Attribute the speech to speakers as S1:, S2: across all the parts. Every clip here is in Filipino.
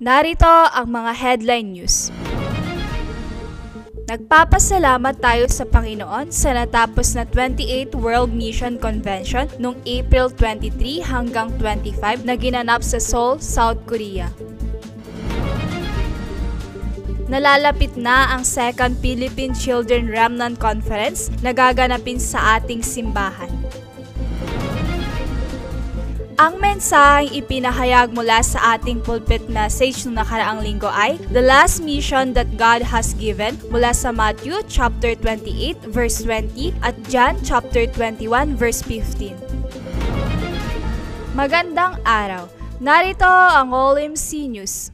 S1: Narito ang mga headline news. Nagpapasalamat tayo sa Panginoon sa natapos na 28th World Mission Convention noong April 23 hanggang 25 na ginanap sa Seoul, South Korea. Nalalapit na ang Second Philippine Children Remnant Conference na gaganapin sa ating simbahan. Ang mensaheng ipinahayag mula sa ating pulpit message noong nakaraang linggo ay The Last Mission That God Has Given mula sa Matthew chapter 28 verse 20 at John chapter 21 verse 15. Magandang araw! Narito ang OMC News.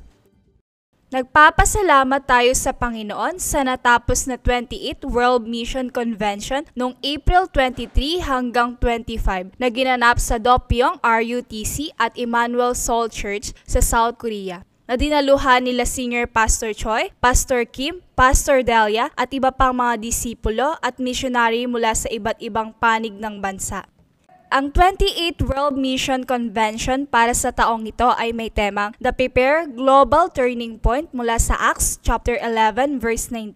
S1: Nagpapasalamat tayo sa Panginoon sa natapos na 28th World Mission Convention noong April 23 hanggang 25 na ginanap sa Dopyeong RUTC at Emmanuel Seoul Church sa South Korea. Na dinaluhan nila Senior Pastor Choi, Pastor Kim, Pastor Delia at iba pang mga disipulo at missionary mula sa iba't ibang panig ng bansa. Ang 28th World Mission Convention para sa taong ito ay may temang The Prepare Global Turning Point mula sa Acts chapter 11 verse 9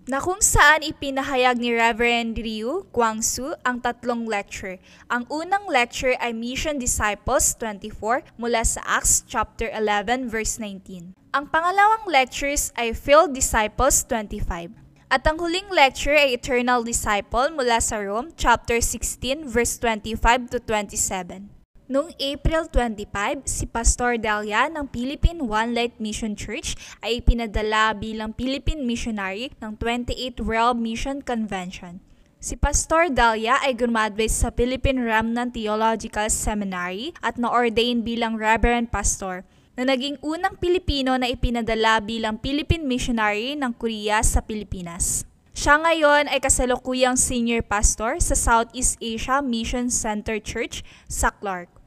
S1: na kung saan ipinahayag ni Reverend Ryu Kwang-soo ang tatlong lecture. Ang unang lecture ay Mission Disciples 24 mula sa Acts chapter 11 verse 19. Ang pangalawang lectures ay Field Disciples 25. At ang huling lecture ay Eternal Disciple mula sa Rome, chapter 16, verse 25 to 27. Noong April 25, si Pastor Delia ng Philippine One Light Mission Church ay ipinadala bilang Philippine Missionary ng 28th World Mission Convention. Si Pastor Delia ay graduate sa Philippine Remnant Theological Seminary at na-ordain bilang Reverend Pastor, na naging unang Pilipino na ipinadala bilang Philippine Missionary ng Korea sa Pilipinas. Siya ngayon ay kasalukuyang Senior Pastor sa Southeast Asia Mission Center Church sa Clark.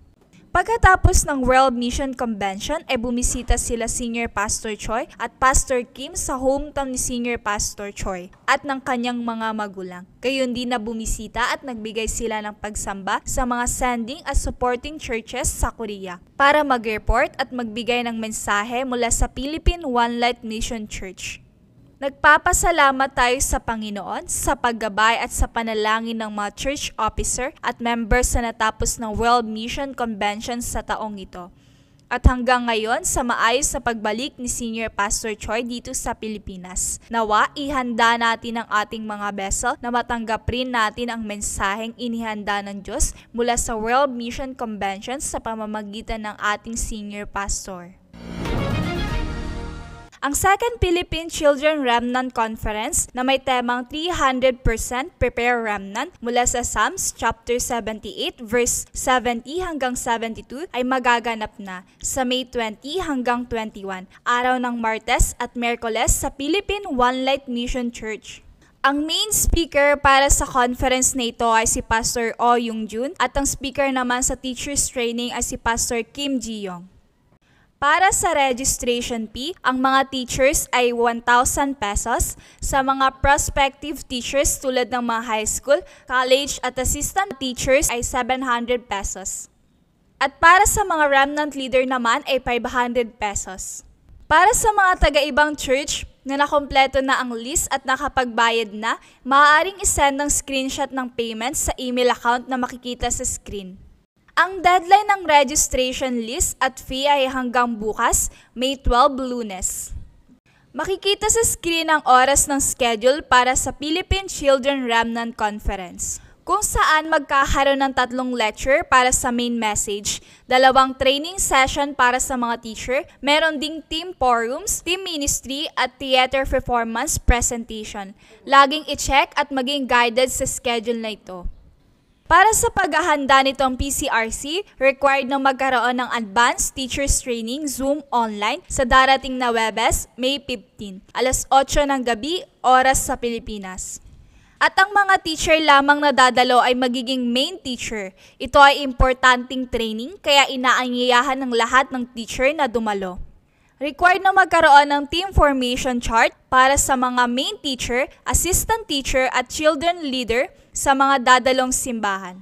S1: Pagkatapos ng World Mission Convention ay bumisita sila Senior Pastor Choi at Pastor Kim sa hometown ni Senior Pastor Choi at ng kanyang mga magulang. Gayon din na bumisita at nagbigay sila ng pagsamba sa mga sending at supporting churches sa Korea para mag-report at magbigay ng mensahe mula sa Philippine One Light Mission Church. Nagpapasalamat tayo sa Panginoon sa paggabay at sa panalangin ng mga church officer at members sa natapos ng World Mission Convention sa taong ito. At hanggang ngayon sa maayos sa pagbalik ni Senior Pastor Choi dito sa Pilipinas. Nawa, ihanda natin ang ating mga vessel na matanggap rin natin ang mensaheng inihanda ng Diyos mula sa World Mission Convention sa pamamagitan ng ating Senior Pastor. Ang Second Philippine Children Remnant Conference na may temang 300% Prepare Remnant mula sa Psalms chapter 78 verse 70 hanggang 72 ay magaganap na sa May 20 hanggang 21, araw ng Martes at Miyerkules sa Philippine One Light Mission Church. Ang main speaker para sa conference na ito ay si Pastor Oh Young-jun at ang speaker naman sa teachers training ay si Pastor Kim Ji-young. Para sa registration fee, ang mga teachers ay 1,000 pesos. Sa mga prospective teachers tulad ng mga high school, college at assistant teachers ay 700 pesos. At para sa mga remnant leader naman ay 500 pesos. Para sa mga taga-ibang church na nakompleto na ang list at nakapagbayad na, maaaring isend ng screenshot ng payment sa email account na makikita sa screen. Ang deadline ng registration list at fee ay hanggang bukas, May 12, Lunes. Makikita sa screen ang oras ng schedule para sa Philippine Children Remnant Conference, kung saan magkakaroon ng 3 lecture para sa main message, 2 training session para sa mga teacher, meron ding team forums, team ministry at theater performance presentation. Laging i-check at maging guided sa schedule na ito. Para sa paghahanda nitong PCRC, required na magkaroon ng Advanced Teachers Training Zoom online sa darating na Webes, May 15, alas 8 ng gabi, oras sa Pilipinas. At ang mga teacher lamang na dadalo ay magiging main teacher. Ito ay importanteng training kaya inaanyayahan ng lahat ng teacher na dumalo. Required na magkaroon ng team formation chart para sa mga main teacher, assistant teacher at children leader sa mga dadalong simbahan.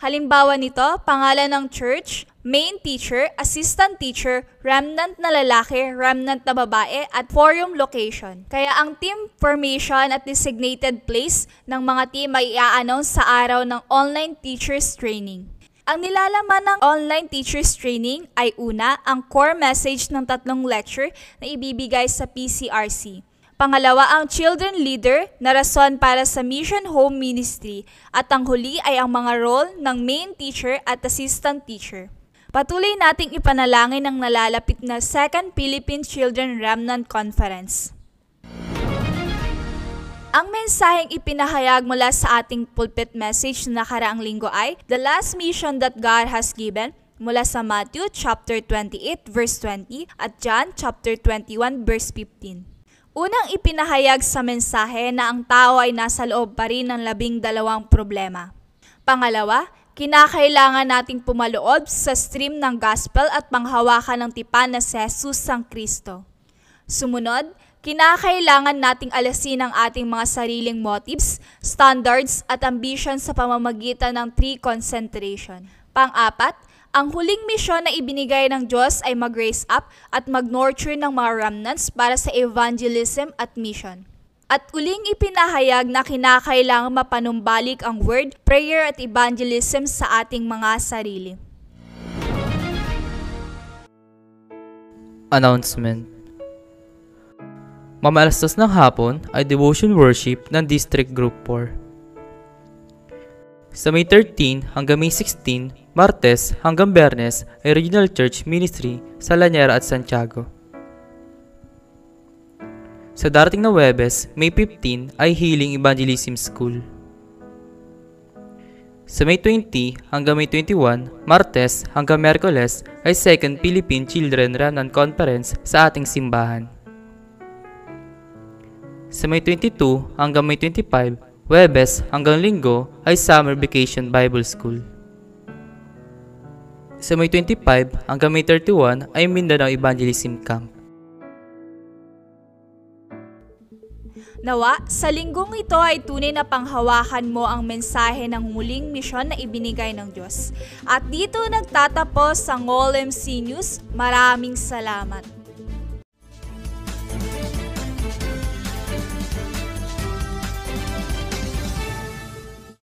S1: Halimbawa nito, pangalan ng church, main teacher, assistant teacher, remnant na lalaki, remnant na babae, at forum location. Kaya ang team formation at designated place ng mga team ay i-announce sa araw ng online teachers training. Ang nilalaman ng online teachers training ay una, ang core message ng 3 lecture na ibibigay sa PCRC. Pangalawa, ang children leader na rason para sa Mission Home Ministry. At ang huli ay ang mga role ng main teacher at assistant teacher. Patuloy nating ipanalangin ang nalalapit na 2nd Philippine Children Remnant Conference. Ang mensaheng ipinahayag mula sa ating pulpit message na nakaraang linggo ay The Last Mission That God Has Given mula sa Matthew chapter 28 verse 20 at John chapter 21 verse 15. Unang ipinahayag sa mensahe na ang tao ay nasa loob pa rin ng 12 problema. Pangalawa, kinakailangan nating pumaloob sa stream ng gospel at panghawakan ng tipan na si Jesus ang Kristo. Sumunod, kinakailangan nating alasin ang ating mga sariling motives, standards at ambition sa pamamagitan ng 3 concentration. Pang-apat, ang huling misyon na ibinigay ng Diyos ay mag-raise up at mag-nurture ng mga remnants para sa evangelism at mission. At uling ipinahayag na kinakailangan mapanumbalik ang word, prayer at evangelism sa ating mga sarili.
S2: Announcement. Mamalastos ng hapon ay devotion worship ng District Group 4. Sa May 13 hanggang May 16, Martes hanggang Biyernes ay Regional Church Ministry sa Laniera at Santiago. Sa darating na Huwebes, May 15 ay Healing Evangelism School. Sa May 20 hanggang May 21, Martes hanggang Miyerkules ay 2nd Philippine Children Remnant Conference sa ating simbahan. Sa May 22 hanggang May 25, Huwebes hanggang Linggo ay Summer Vacation Bible School. Sa May 25 hanggang May 31 ay Mindanao Evangelism Camp.
S1: Nawa, sa linggong ito ay tunay na panghawakan mo ang mensahe ng muling misyon na ibinigay ng Diyos. At dito nagtatapos ang All MC News. Maraming salamat.